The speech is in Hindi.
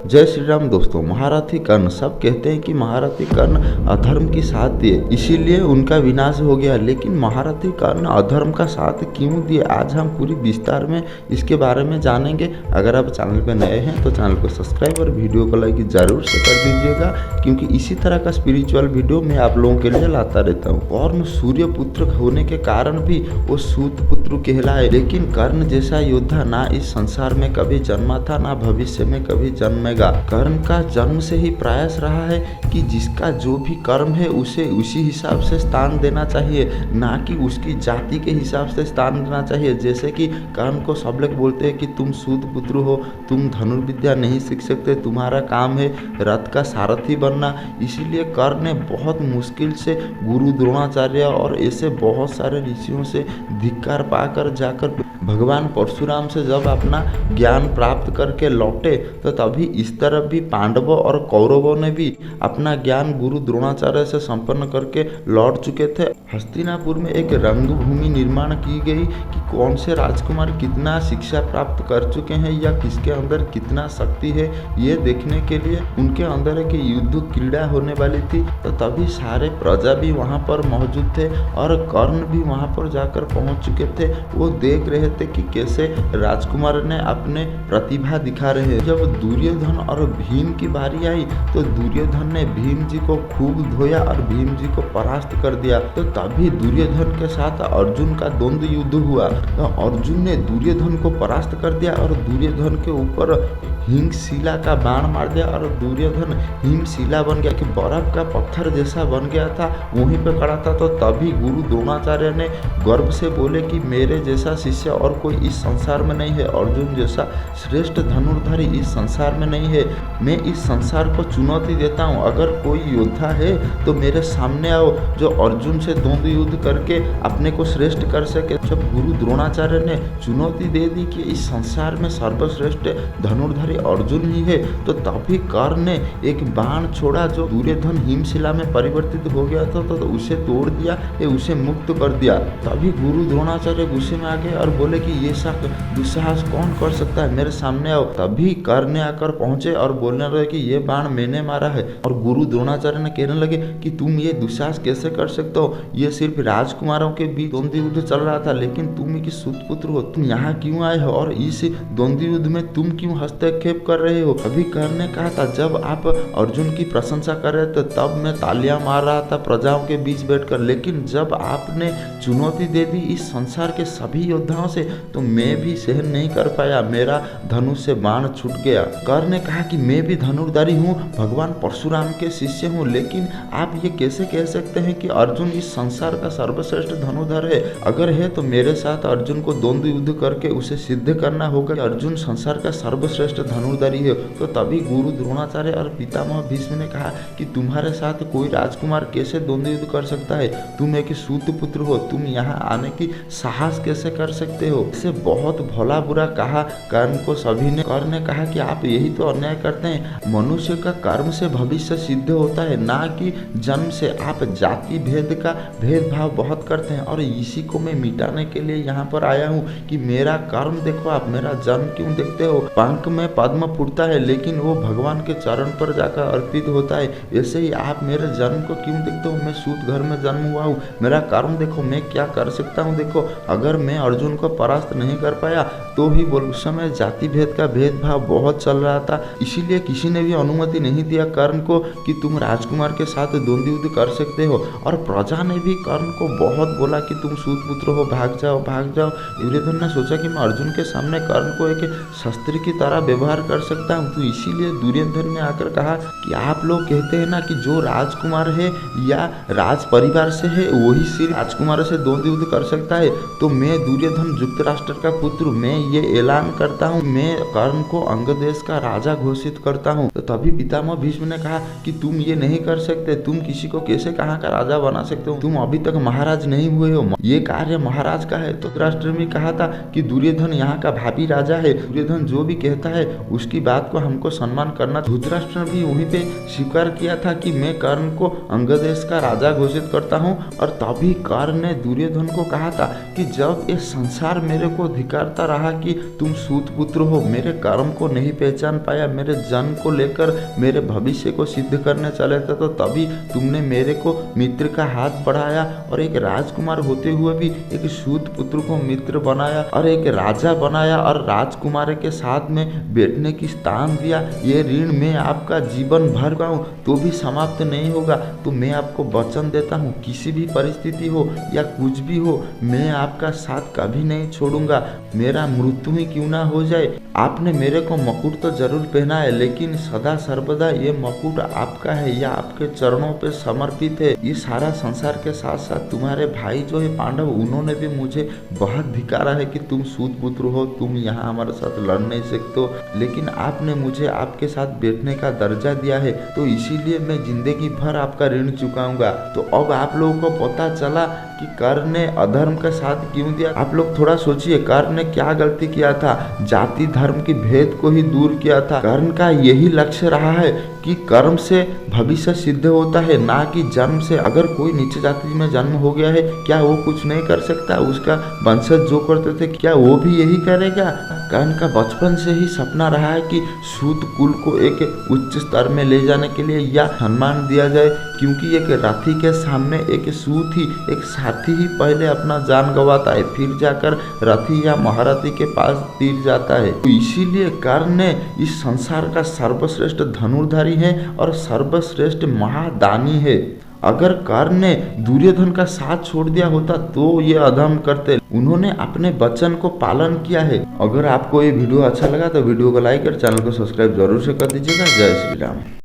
जय श्री राम दोस्तों। महारथी कर्ण, सब कहते हैं कि महारथी कर्ण अधर्म की साथ दिए इसीलिए उनका विनाश हो गया, लेकिन महारथी कर्ण अधर्म का साथ क्यों दिए, आज हम पूरी विस्तार में इसके बारे में जानेंगे। अगर आप चैनल पर नए हैं तो चैनल को सब्सक्राइब और वीडियो को लाइक जरूर से कर दीजिएगा, क्योंकि इसी तरह का स्पिरिचुअल वीडियो मैं आप लोगों के लिए लाता रहता हूँ। कर्ण सूर्य पुत्र होने के कारण भी वो सूत पुत्र कहलाए, लेकिन कर्ण जैसा योद्धा ना इस संसार में कभी जन्मा था, ना भविष्य में कभी जन्मेगा। कर्म का जन्म से ही प्रयास रहा है कि जिसका जो भी कर्म है उसे उसी हिसाब से स्थान देना चाहिए, ना कि उसकी जाति के हिसाब से स्थान देना चाहिए। जैसे कि कर्ण को सब लोग बोलते हैं कि तुम सूत पुत्र हो, तुम धनुर्विद्या नहीं सीख सकते, तुम्हारा काम है रथ का सारथी बनना। इसीलिए कर्ण ने बहुत मुश्किल से गुरु द्रोणाचार्य और ऐसे बहुत सारे ऋषियों से धिक्कार पाकर जाकर भगवान परशुराम से जब अपना ज्ञान प्राप्त करके लौटे, तो तभी इस तरफ भी पांडवों और कौरवों ने भी अपना ज्ञान गुरु द्रोणाचार्य से संपन्न करके लौट चुके थे। हस्तिनापुर में एक रंगभूमि निर्माण की गई कि कौन से राजकुमार कितना शिक्षा प्राप्त कर चुके हैं या किसके अंदर कितना शक्ति है, ये देखने के लिए उनके अंदर एक युद्ध क्रीड़ा होने वाली थी। तो तभी सारे प्रजा भी वहाँ पर मौजूद थे और कर्ण भी वहाँ पर जाकर पहुँच चुके थे। वो देख रहे थे कि कैसे राजकुमार ने अपने प्रतिभा दिखा रहे हैं। जब दुर्योधन और भीम की बारी आई तो दुर्योधन ने भीम जी को खूब धोया और भीम जी को परास्त कर दिया। तो तभी दुर्योधन के साथ अर्जुन का द्वंद्व युद्ध हुआ, तो अर्जुन ने दुर्योधन को परास्त कर दिया और दुर्योधन के ऊपर हिमशिला का बाण मार दिया और दुर्योधन हिमशिला बन गया कि बर्फ का पत्थर जैसा बन गया था, वहीं पे खड़ा था। तो तभी गुरु द्रोणाचार्य ने गर्व से बोले कि मेरे जैसा शिष्य और कोई इस संसार में नहीं है, अर्जुन जैसा श्रेष्ठ धनुर्धारी इस संसार में नहीं है। मैं इस संसार को चुनौती देता हूँ, अगर कोई योद्धा है तो मेरे सामने आओ जो अर्जुन से द्वंद्व युद्ध करके अपने को श्रेष्ठ कर सके। जब गुरु द्रोणाचार्य ने चुनौती दे दी कि इस संसार में सर्वश्रेष्ठ धनुर्धारी अर्जुन ही है, तो तभी कर्ण ने एक बाण छोड़ा जो दुर्योधन हिमशिला में परिवर्तित हो गया था, तो उसे तोड़ दिया, उसे मुक्त कर दिया। तभी गुरु द्रोणाचार्य गुस्से में आ गए और बोले कि ये सब दुस्साहस कौन कर सकता है, मेरे सामने आओ। तभी कर्ण ने आकर पहुंचे और बोलने लगे कि ये बाण मैंने मारा है। और गुरु द्रोणाचार्य ने कहने लगे कि तुम ये दुस्साहस कैसे कर सकते हो, ये सिर्फ राजकुमारों के बीच द्वंद्व युद्ध चल रहा था, लेकिन तुम ही सूत पुत्र हो, तुम यहाँ क्यों आए हो और इस द्वंद्व युद्ध में तुम क्यों हस्तक्षेप कर रहे हो। अभी कर्ण ने कहा था जब आप अर्जुन की प्रशंसा कर रहे थे तब मैं तालियां मार रहा था प्रजाओं के बीच बैठकर, लेकिन जब आपने चुनौती दे दी इस संसार के सभी योद्धाओं से तो मैं भी सहन नहीं कर पाया, मेरा धनुष से बाण छूट गया। कर्ण ने कहा कि मैं भी धनुर्धारी हूँ, भगवान परशुराम के शिष्य हूँ, लेकिन आप ये कैसे कह सकते हैं कि अर्जुन इस संसार का सर्वश्रेष्ठ धनुर्धर है। अगर है तो मेरे साथ अर्जुन को द्वंद्व युद्ध करके उसे सिद्ध करना होगा कि अर्जुन संसार का सर्वश्रेष्ठ धनुर्धारी है। तो तभी गुरु द्रोणाचार्य और पितामह भीष्म ने कहा कि तुम्हारे साथ कोई राजकुमार कैसे द्वंद्व युद्ध कर सकता है, तुम एक सूत पुत्र हो, तुम यहाँ आने की साहस कैसे कर सकते हो। इसे बहुत भला बुरा कहा कर्ण को सभी ने। कर्ण ने कहा कि आप यही तो अन्याय करते हैं, मनुष्य का कर्म से भविष्य सिद्ध होता है, ना कि जन्म से। आप जाति भेद का भेदभाव बहुत करते हैं और इसी को मैं मिटाने के लिए यहाँ पर आया हूँ कि मेरा कर्म देखो, आप मेरा जन्म क्यों देखते हो। पंख में पद्म फूटता है लेकिन वो भगवान के चरण पर जाकर अर्पित होता है, ऐसे ही आप मेरे जन्म को क्यों देखते हो। मैं सूत घर में जन्म हुआ हूँ, मेरा कर्म देखो, मैं क्या कर सकता हूँ। देखो अगर मैं अर्जुन को परास्त नहीं कर पाया तो भी उस समय जाति भेद का भेदभाव बहुत चल रहा था, इसीलिए किसी ने भी अनुमति नहीं दिया कर्ण को कि तुम राजकुमार के साथ द्वंद्व युद्ध कर सकते हो। और प्रजा ने भी कर्ण को बहुत बोला कि तुम सूत पुत्र हो, भाग जाओ भाग जाओ। दुर्योधन ने सोचा कि मैं अर्जुन के सामने कर्ण को एक शस्त्र की तरह व्यवहार कर सकता हूँ, तो इसीलिए दुर्योधन ने आकर कहा कि आप लोग कहते हैं ना कि जो राजकुमार है या राज परिवार से है वही सिर्फ राजकुमार से द्वंद्व युद्ध कर सकता है। तो मैं दुर्योधन धृतराष्ट्र का पुत्र, मैं ये ऐलान करता हूँ, मैं कर्ण को अंग देश का राजा घोषित करता हूँ। तो तभी पितामह भीष्म ने कहा कि तुम ये नहीं कर सकते, तुम किसी को कैसे कहाँ का राजा बना सकते हो, तुम अभी तक महाराज नहीं हुए हो, ये कार्य महाराज का है। तो धृतराष्ट्र ने कहा था कि दुर्योधन यहाँ का भावी राजा है, दुर्योधन जो भी कहता है उसकी बात को हमको सम्मान करना। धृतराष्ट्र ने भी वहीं पे स्वीकार किया था कि मैं कर्ण को अंग देश का राजा घोषित करता हूँ। और तभी कर्ण ने दुर्योधन को कहा था कि जब ये संसार मेरे को धिक्कारता रहा कि तुम सूत पुत्र हो, मेरे कर्म को नहीं पहचान पाया, मेरे जन्म को लेकर मेरे भविष्य को सिद्ध करने चले थे, तो तभी तुमने मेरे को मित्र का हाथ बढ़ाया और एक राजकुमार होते हुए भी एक सूत पुत्र को मित्र बनाया और एक राजा बनाया और राजकुमार के साथ में बैठने की स्थान दिया। ये ऋण मैं आपका जीवन भर का हूँ तो भी समाप्त नहीं होगा। तो मैं आपको वचन देता हूँ, किसी भी परिस्थिति हो या कुछ भी हो, मैं आपका साथ कभी नहीं छोड़ूंगा, मेरा मृत्यु ही क्यों ना हो जाए। आपने मेरे को मुकुट तो जरूर पहना है, लेकिन सदा सर्वदा ये मुकुट आपका है या आपके चरणों पे समर्पित है। ये सारा संसार के साथ साथ तुम्हारे भाई जो है पांडव, उन्होंने भी मुझे बहुत धिकारा है कि तुम सूत पुत्र हो, तुम यहाँ हमारे साथ लड़ नहीं सकते हो, लेकिन आपने मुझे आपके साथ बैठने का दर्जा दिया है, तो इसीलिए मैं जिंदगी भर आपका ऋण चुकाऊंगा। तो अब आप लोगों को पता चला कि कर्ण ने अधर्म का साथ क्यों दिया। आप लोग थोड़ा सोचिए, कर्ण ने क्या गलती किया था? जाति धर्म की भेद को ही दूर किया था। कर्ण का यही लक्ष्य रहा है कि कर्म से भविष्य सिद्ध होता है, ना कि जन्म से। अगर कोई नीचे जाति में जन्म हो गया है, क्या वो कुछ नहीं कर सकता? उसका वंशज जो करते थे, क्या वो भी यही करेगा? कर्ण का बचपन से ही सपना रहा है कि सूत कुल को एक उच्च स्तर में ले जाने के लिए या सम्मान दिया जाए, क्योंकि एक रथी के सामने एक सूत ही, एक साथी ही पहले अपना जान गंवाता है, फिर जाकर रथी या महारथी के पास तीर जाता है। तो इसीलिए कर्ण ने इस संसार का सर्वश्रेष्ठ धनुर्धारी है और सर्वश्रेष्ठ महादानी है। अगर कर्ण ने दुर्योधन का साथ छोड़ दिया होता तो ये अधर्म करते। उन्होंने अपने वचन को पालन किया है। अगर आपको ये वीडियो अच्छा लगा तो वीडियो को लाइक और चैनल को सब्सक्राइब जरूर से कर दीजिएगा। जय श्री राम।